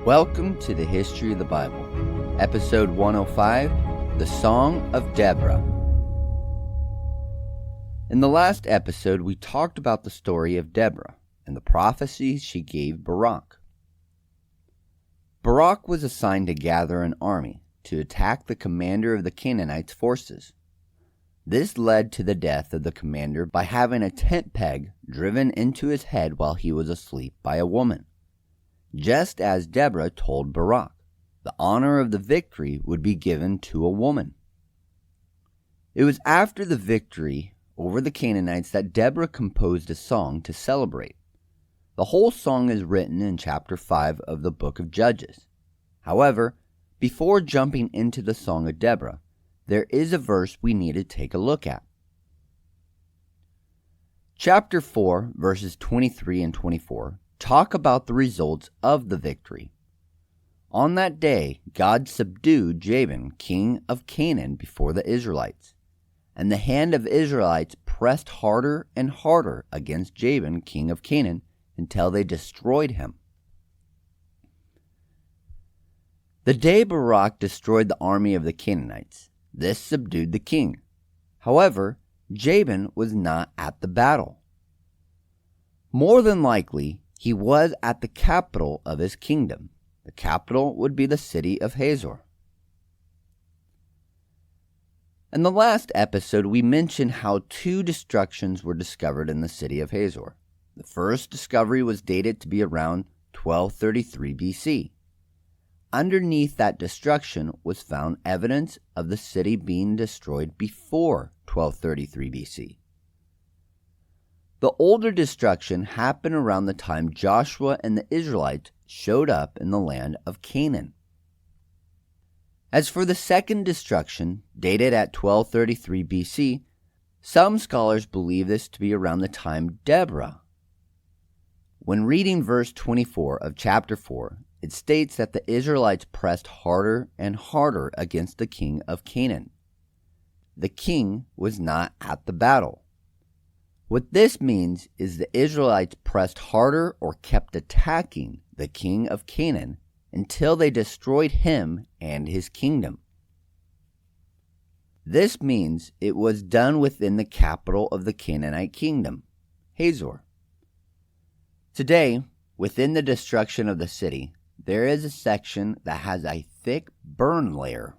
Welcome to the History of the Bible, Episode 105, The Song of Deborah. In the last episode, we talked about the story of Deborah and the prophecies she gave Barak. Barak was assigned to gather an army to attack the commander of the Canaanites' forces. This led to the death of the commander by having a tent peg driven into his head while he was asleep by a woman. Just as Deborah told Barak, the honor of the victory would be given to a woman. It was after the victory over the Canaanites that Deborah composed a song to celebrate. The whole song is written in chapter 5 of the book of Judges. However, before jumping into the Song of Deborah, there is a verse we need to take a look at. Chapter 4, verses 23 and 24, talk about the results of the victory. On that day, God subdued Jabin, king of Canaan, before the Israelites, and the hand of Israelites pressed harder and harder against Jabin, king of Canaan, until they destroyed him. The day Barak destroyed the army of the Canaanites, this subdued the king. However, Jabin was not at the battle. More than likely, he was at the capital of his kingdom. The capital would be the city of Hazor. In the last episode, we mentioned how two destructions were discovered in the city of Hazor. The first discovery was dated to be around 1233 BC. Underneath that destruction was found evidence of the city being destroyed before 1233 BC. The older destruction happened around the time Joshua and the Israelites showed up in the land of Canaan. As for the second destruction, dated at 1233 BC, some scholars believe this to be around the time Deborah. When reading verse 24 of chapter 4, it states that the Israelites pressed harder and harder against the king of Canaan. The king was not at the battle. What this means is the Israelites pressed harder or kept attacking the king of Canaan until they destroyed him and his kingdom. This means it was done within the capital of the Canaanite kingdom, Hazor. Today, within the destruction of the city, there is a section that has a thick burn layer.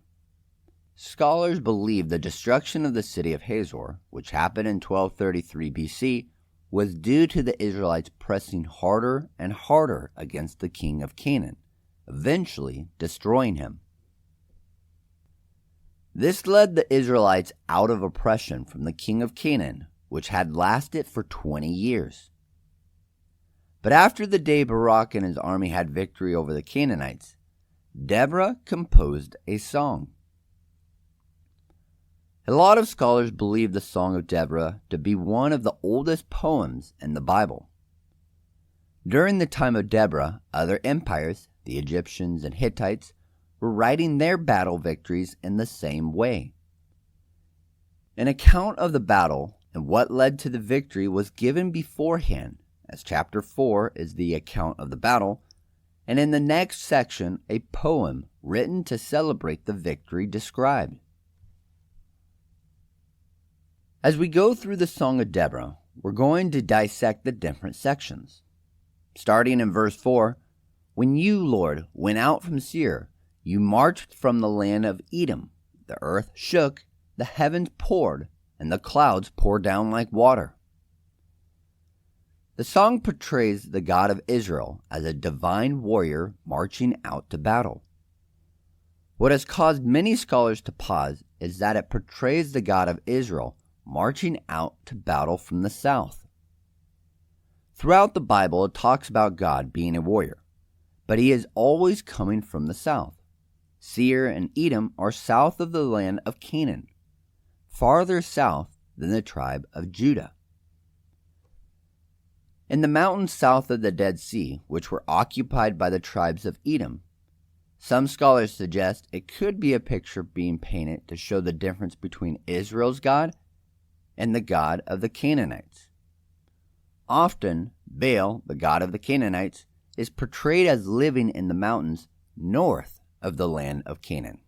Scholars believe the destruction of the city of Hazor, which happened in 1233 BC, was due to the Israelites pressing harder and harder against the king of Canaan, eventually destroying him. This led the Israelites out of oppression from the king of Canaan, which had lasted for 20 years. But after the day Barak and his army had victory over the Canaanites, Deborah composed a song. A lot of scholars believe the Song of Deborah to be one of the oldest poems in the Bible. During the time of Deborah, other empires, the Egyptians and Hittites, were writing their battle victories in the same way. An account of the battle and what led to the victory was given beforehand, as chapter 4 is the account of the battle, and in the next section, a poem written to celebrate the victory described. As we go through the Song of Deborah, we're going to dissect the different sections. Starting in verse 4, "When you, Lord, went out from Seir, you marched from the land of Edom. The earth shook, the heavens poured, and the clouds poured down like water." The song portrays the God of Israel as a divine warrior marching out to battle. What has caused many scholars to pause is that it portrays the God of Israel marching out to battle from the south. Throughout the Bible, it talks about God being a warrior, but he is always coming from the south. Seir and Edom are south of the land of Canaan, farther south than the tribe of Judah. In the mountains south of the Dead Sea, which were occupied by the tribes of Edom, some scholars suggest it could be a picture being painted to show the difference between Israel's God and the God of the Canaanites. Often, Baal, the god of the Canaanites, is portrayed as living in the mountains north of the land of Canaan.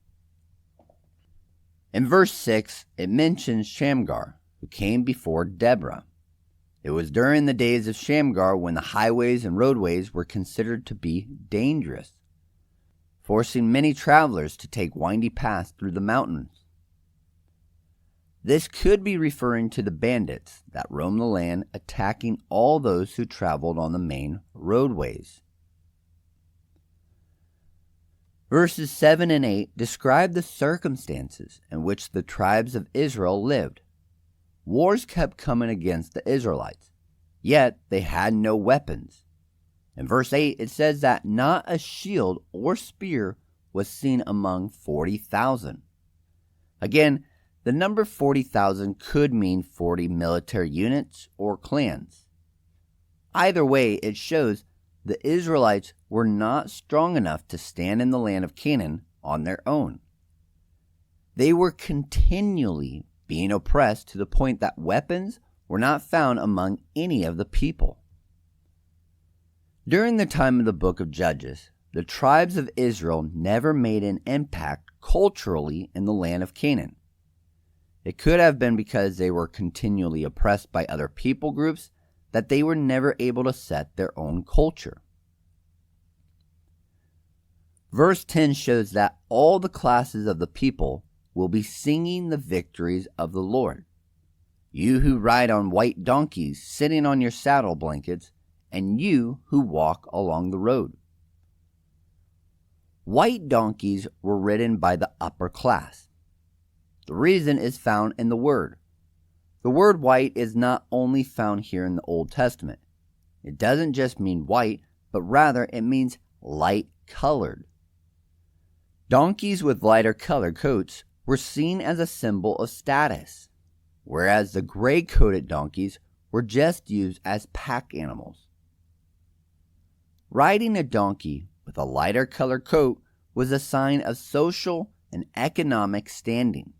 In verse 6, it mentions Shamgar, who came before Deborah. It was during the days of Shamgar when the highways and roadways were considered to be dangerous, forcing many travelers to take windy paths through the mountains. This could be referring to the bandits that roamed the land, attacking all those who traveled on the main roadways. Verses 7 and 8 describe the circumstances in which the tribes of Israel lived. Wars kept coming against the Israelites, yet they had no weapons. In verse 8, it says that not a shield or spear was seen among 40,000. Again, the number 40,000 could mean 40 military units or clans. Either way, it shows the Israelites were not strong enough to stand in the land of Canaan on their own. They were continually being oppressed to the point that weapons were not found among any of the people. During the time of the book of Judges, the tribes of Israel never made an impact culturally in the land of Canaan. It could have been because they were continually oppressed by other people groups that they were never able to set their own culture. Verse 10 shows that all the classes of the people will be singing the victories of the Lord. You who ride on white donkeys sitting on your saddle blankets, and you who walk along the road. White donkeys were ridden by the upper class. The reason is found in the word. The word white is not only found here in the Old Testament. It doesn't just mean white, but rather it means light colored. Donkeys with lighter colored coats were seen as a symbol of status, whereas the gray-coated donkeys were just used as pack animals. Riding a donkey with a lighter colored coat was a sign of social and economic standing.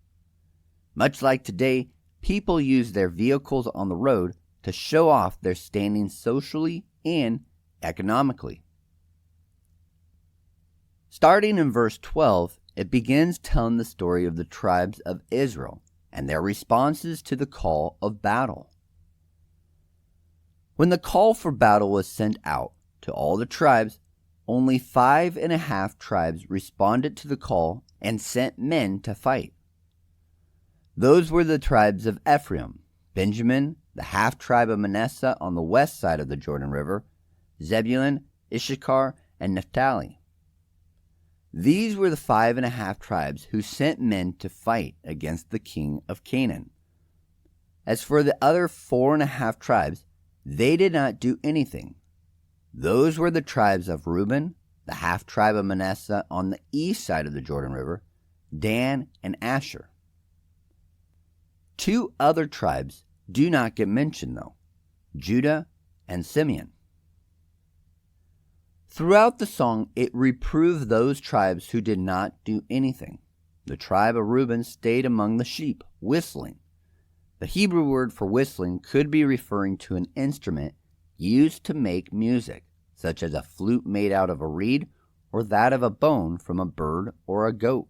Much like today, people use their vehicles on the road to show off their standing socially and economically. Starting in verse 12, it begins telling the story of the tribes of Israel and their responses to the call of battle. When the call for battle was sent out to all the tribes, only 5.5 tribes responded to the call and sent men to fight. Those were the tribes of Ephraim, Benjamin, the half-tribe of Manasseh on the west side of the Jordan River, Zebulun, Issachar, and Naphtali. These were the 5.5 tribes who sent men to fight against the king of Canaan. As for the other 4.5 tribes, they did not do anything. Those were the tribes of Reuben, the half-tribe of Manasseh on the east side of the Jordan River, Dan, and Asher. 2 other tribes do not get mentioned, though, Judah and Simeon. Throughout the song, it reproved those tribes who did not do anything. The tribe of Reuben stayed among the sheep, whistling. The Hebrew word for whistling could be referring to an instrument used to make music, such as a flute made out of a reed or that of a bone from a bird or a goat.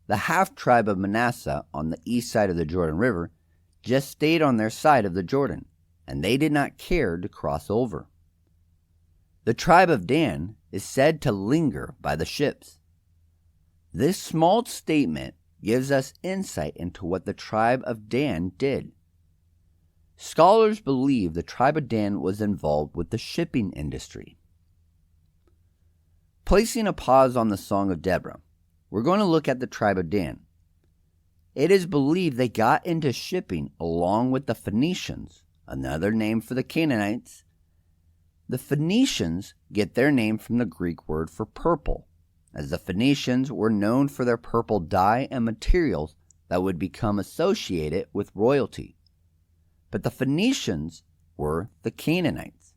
The half-tribe of Manasseh on the east side of the Jordan River just stayed on their side of the Jordan, and they did not care to cross over. The tribe of Dan is said to linger by the ships. This small statement gives us insight into what the tribe of Dan did. Scholars believe the tribe of Dan was involved with the shipping industry. Placing a pause on the Song of Deborah, we're going to look at the tribe of Dan. It is believed they got into shipping along with the Phoenicians, another name for the Canaanites. The Phoenicians get their name from the Greek word for purple, as the Phoenicians were known for their purple dye and materials that would become associated with royalty. But the Phoenicians were the Canaanites.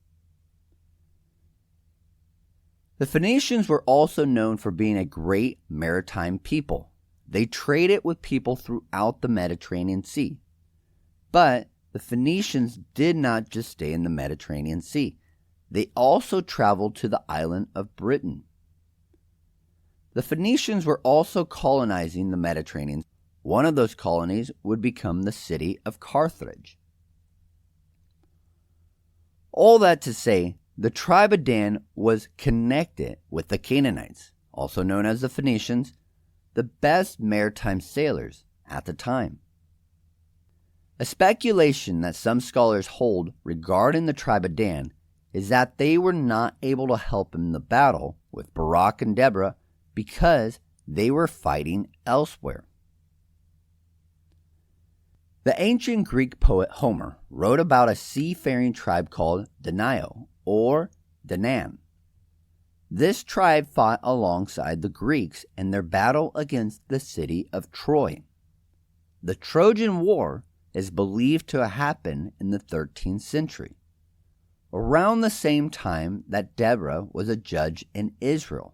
The Phoenicians were also known for being a great maritime people. They traded with people throughout the Mediterranean Sea. But the Phoenicians did not just stay in the Mediterranean Sea. they also traveled to the island of Britain. The Phoenicians were also colonizing the Mediterranean. One of those colonies would become the city of Carthage. All that to say, the tribe of Dan was connected with the Canaanites, also known as the Phoenicians, the best maritime sailors at the time. A speculation that some scholars hold regarding the tribe of Dan is that they were not able to help in the battle with Barak and Deborah because they were fighting elsewhere. The ancient Greek poet Homer wrote about a seafaring tribe called Danio, or Danaan. This tribe fought alongside the Greeks in their battle against the city of Troy. The Trojan War is believed to have happened in the 13th century, around the same time that Deborah was a judge in Israel.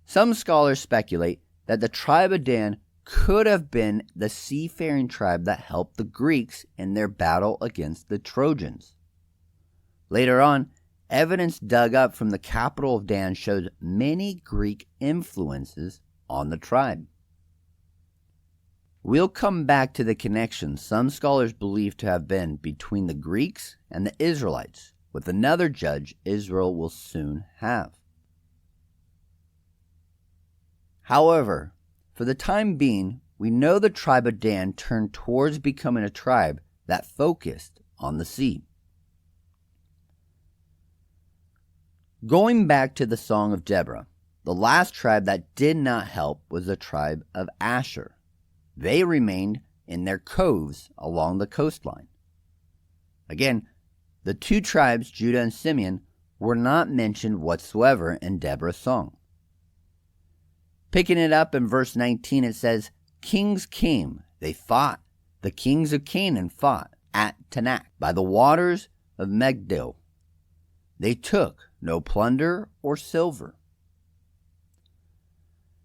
Some scholars speculate that the tribe of Dan could have been the seafaring tribe that helped the Greeks in their battle against the Trojans. Later on, evidence dug up from the capital of Dan showed many Greek influences on the tribe. We'll come back to the connection some scholars believe to have been between the Greeks and the Israelites, with another judge Israel will soon have. However, for the time being, we know the tribe of Dan turned towards becoming a tribe that focused on the sea. Going back to the Song of Deborah, the last tribe that did not help was the tribe of Asher. They remained in their coves along the coastline. Again, the two tribes, Judah and Simeon, were not mentioned whatsoever in Deborah's song. Picking it up in verse 19, it says, "Kings came, they fought. The kings of Canaan fought at Tanakh by the waters of Megiddo. They took no plunder or silver."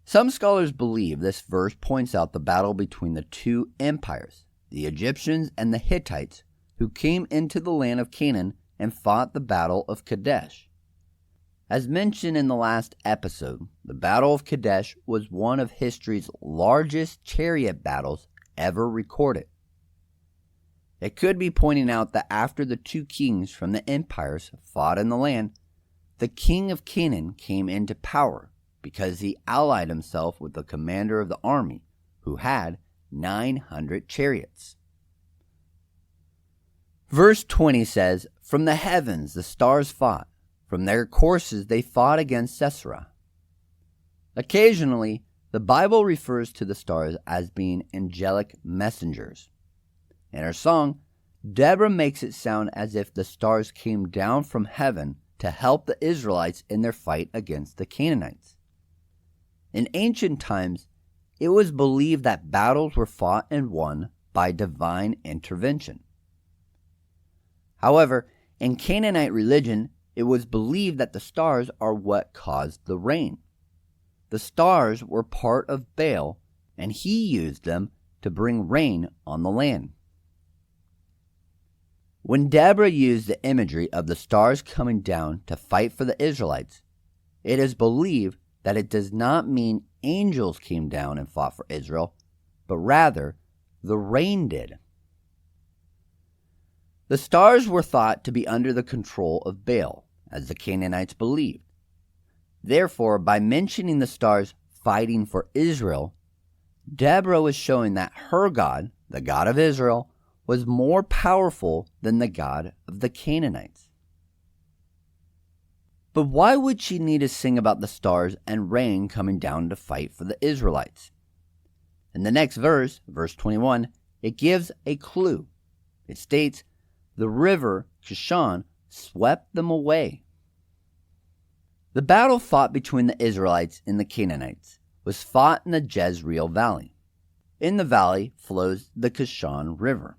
Some scholars believe this verse points out the battle between the two empires, the Egyptians and the Hittites, who came into the land of Canaan and fought the Battle of Kadesh. As mentioned in the last episode, the Battle of Kadesh was one of history's largest chariot battles ever recorded. It could be pointing out that after the two kings from the empires fought in the land, the king of Canaan came into power because he allied himself with the commander of the army, who had 900 chariots. Verse 20 says, "From the heavens the stars fought. From their courses they fought against Sisera." Occasionally, the Bible refers to the stars as being angelic messengers. In her song, Deborah makes it sound as if the stars came down from heaven to help the Israelites in their fight against the Canaanites. In ancient times, it was believed that battles were fought and won by divine intervention. However, in Canaanite religion, it was believed that the stars are what caused the rain. The stars were part of Baal, and he used them to bring rain on the land. When Deborah used the imagery of the stars coming down to fight for the Israelites, it is believed that it does not mean angels came down and fought for Israel, but rather the rain did. The stars were thought to be under the control of Baal, as the Canaanites believed. Therefore, by mentioning the stars fighting for Israel, Deborah was showing that her God, the God of Israel, was more powerful than the God of the Canaanites. But why would she need to sing about the stars and rain coming down to fight for the Israelites? In the next verse, verse 21, it gives a clue. It states, "The river Kishon swept them away." The battle fought between the Israelites and the Canaanites was fought in the Jezreel Valley. In the valley flows the Kishon River.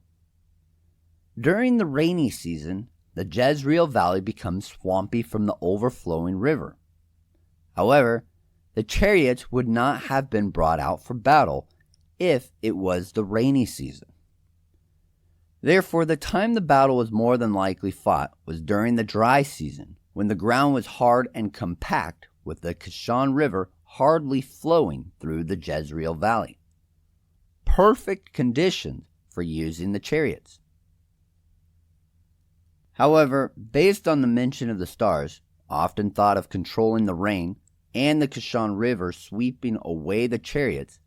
During the rainy season, the Jezreel Valley becomes swampy from the overflowing river. However, the chariots would not have been brought out for battle if it was the rainy season. Therefore, the time the battle was more than likely fought was during the dry season, when the ground was hard and compact, with the Kishon River hardly flowing through the Jezreel Valley. Perfect conditions for using the chariots. However, based on the mention of the stars, often thought of controlling the rain, and the Kishon River sweeping away the chariots,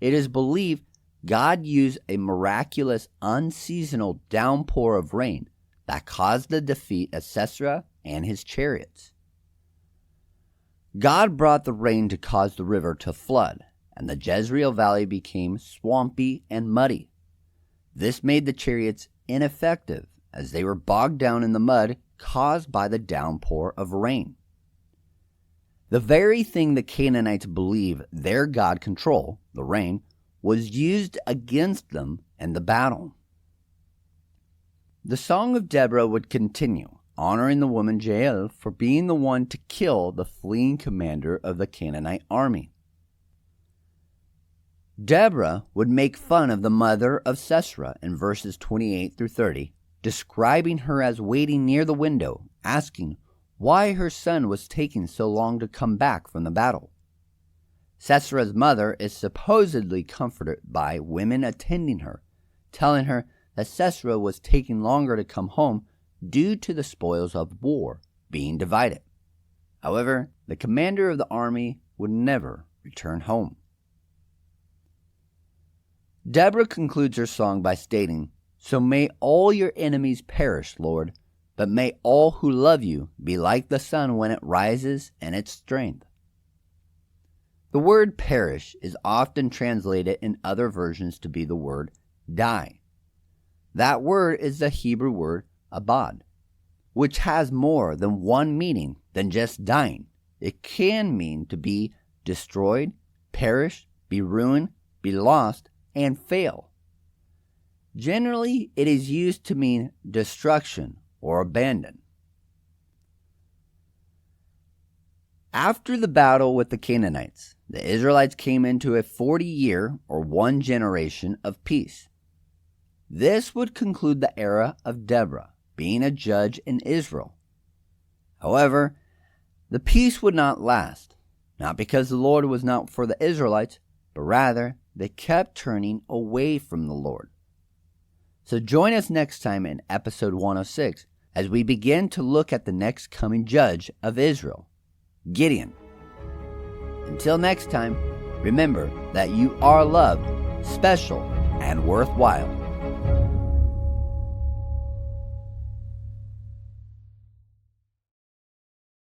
it is believed God used a miraculous unseasonal downpour of rain that caused the defeat of Sisera and his chariots. God brought the rain to cause the river to flood, and the Jezreel Valley became swampy and muddy. This made the chariots ineffective, as they were bogged down in the mud caused by the downpour of rain. The very thing the Canaanites believe their God control, the rain, was used against them in the battle. The Song of Deborah would continue, honoring the woman Jael for being the one to kill the fleeing commander of the Canaanite army. Deborah would make fun of the mother of Sisera in verses 28 through 30, describing her as waiting near the window, asking why her son was taking so long to come back from the battle. Sisera's mother is supposedly comforted by women attending her, telling her that Sisera was taking longer to come home due to the spoils of war being divided. However, the commander of the army would never return home. Deborah concludes her song by stating, "So may all your enemies perish, Lord, but may all who love you be like the sun when it rises in its strength." The word perish is often translated in other versions to be the word die. That word is the Hebrew word abad, which has more than one meaning than just dying. It can mean to be destroyed, perish, be ruined, be lost, and fail. Generally, it is used to mean destruction or abandon. After the battle with the Canaanites, the Israelites came into a 40-year or one generation of peace. This would conclude the era of Deborah being a judge in Israel. However, the peace would not last, not because the Lord was not for the Israelites, but rather they kept turning away from the Lord. So join us next time in episode 106 as we begin to look at the next coming judge of Israel, Gideon. Until next time, remember that you are loved, special, and worthwhile.